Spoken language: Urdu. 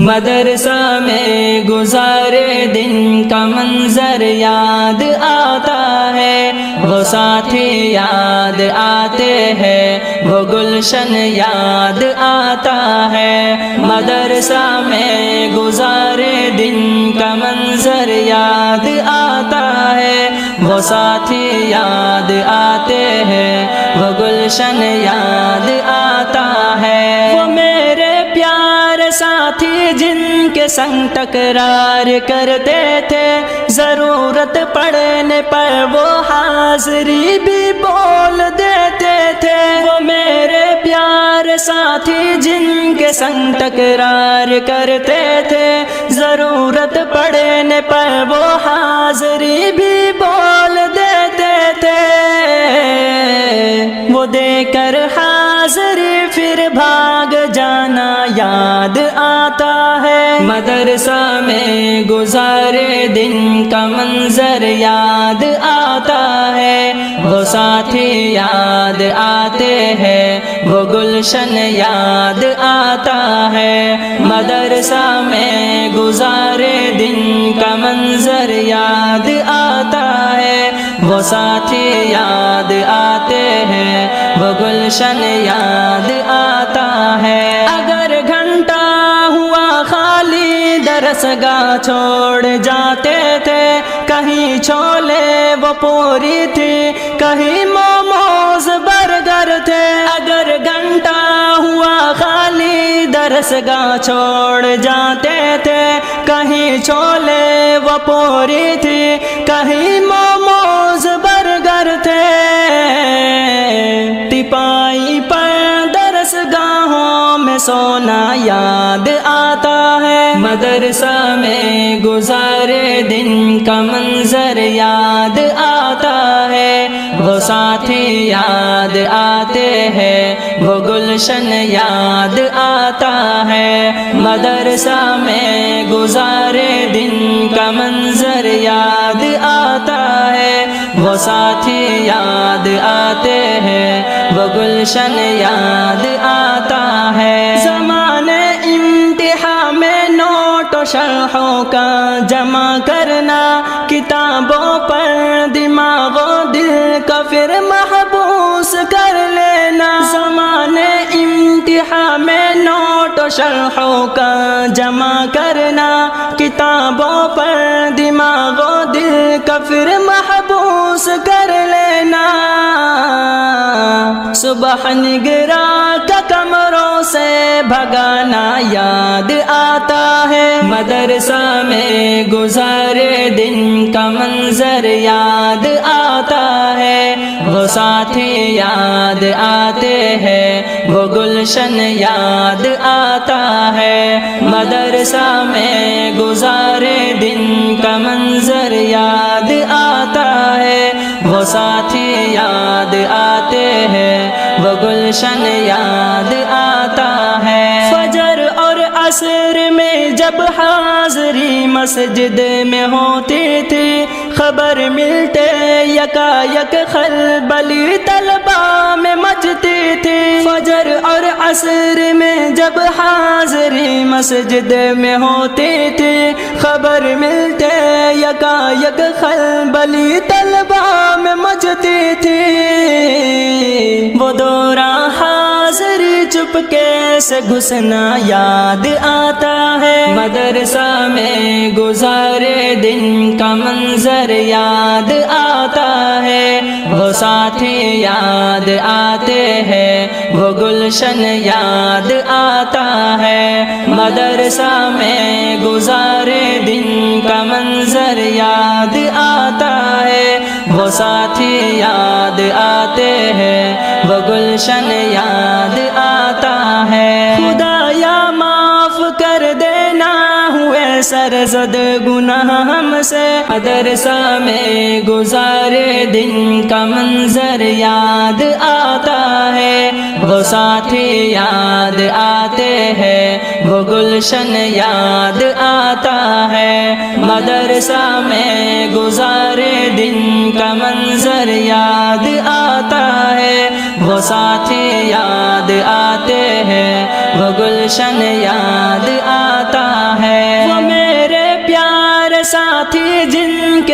مدرسہ میں گزارے دن کا منظر یاد آتا ہے، وہ ساتھی یاد آتے ہیں، وہ گلشن یاد آتا ہے۔ مدرسہ میں گزارے دن کا منظر یاد آتا ہے، وہ ساتھی یاد آتے ہیں، وہ گلشن یاد آتا ہے۔ وہ میرے پیارے ساتھی جن کے سنگ تکرار کرتے تھے، ضرورت پڑنے پر وہ حاضری بھی بول دیتے تھے۔ وہ میرے پیارے ساتھی جن کے سنگ تکرار کرتے تھے، ضرورت پڑنے پر وہ حاضری بھی بول دیتے تھے۔ وہ دے کر حاضری پھر بھاگ جانا یاد آتا ہے۔ مدرسہ میں گزارے دن کا منظر یاد آتا ہے، وہ ساتھی یاد آتے ہیں، وہ گلشن یاد آتا ہے۔ مدرسہ میں گزارے دن کا منظر یاد آتا ہے، وہ ساتھی یاد آتے ہیں، وہ گلشن یاد آتا ہے۔ اگر گھنٹہ ہوا خالی درس گاہ چھوڑ جاتے تھے، کہیں چھولے وہ پوری تھی، کہیں موموز برگر تھے۔ اگر گھنٹہ ہوا خالی درس گاہ چھوڑ جاتے تھے، کہیں چھولے وہ پوری تھی، کہیں موموز برگر تھے۔ ٹپائی پر درس گاہوں میں سونا یاد آتا ہے۔ مدرسہ میں گزارے دن کا منظر یاد آتا ہے، وہ ساتھی یاد آتے ہیں، وہ گلشن یاد آتا ہے۔ مدرسہ میں گزارے دن کا منظر یاد آتا ہے، وہ ساتھی یاد آتے ہیں، وہ گلشن یاد آتا ہے۔ زمانے امتحان میں نوٹ و شرحوں کا جمع کرنا، کتابوں پر دماغ و دل کا پھر محبوس کر لینا۔ زمانے امتحان میں نوٹ و شرحوں کا جمع کرنا، کتابوں پر دماغ و دل کا پھر محبوس کر لینا۔ صبح نگراں کا کمروں سے بھگانا یاد آتا ہے۔ مدرسہ میں گزارے دن کا منظر یاد آتا ہے، وہ ساتھی یاد آتے ہیں، وہ گلشن یاد آتا ہے۔ مدرسہ میں گزارے دن کا منظر یاد آتا ہے، وہ ساتھی یاد آتے ہیں، وہ گلشن یاد آتا ہے۔ فجر اور عصر میں جب حاضری مسجد میں ہوتی تھی، خبر ملتے یکا یک خلبلی طلبہ میں مچتی تھی۔ فجر اور عصر میں جب حاضری مسجد میں ہوتی تھی، خبر ملتے یکا یک خلبلی طلبہ میں مچتی تھی۔ وہ دوران حاضری چپکے سے گھسنا یاد آتا ہے۔ مدرسہ میں گزارے دن کا منظر یاد آتا ہے، وہ ساتھی یاد آتے ہیں، وہ گلشن یاد آتا ہے۔ مدرسہ میں گزارے دن کا منظر یاد آتا ہے، وہ ساتھی یاد آتے ہیں، وہ گلشن یاد آتا ہے۔ خدایا معاف کر دینا ہوئے سرزد گناہ ہم سے، مدرسہ میں گزارے دن کا منظر یاد آتا ہے، وہ ساتھی یاد آتے ہیں، وہ گلشن یاد آتا ہے۔ مدرسہ میں گزارے دن کا منظر یاد آتا ہے، وہ ساتھی یاد آتے ہیں، وہ گلشن یاد آتا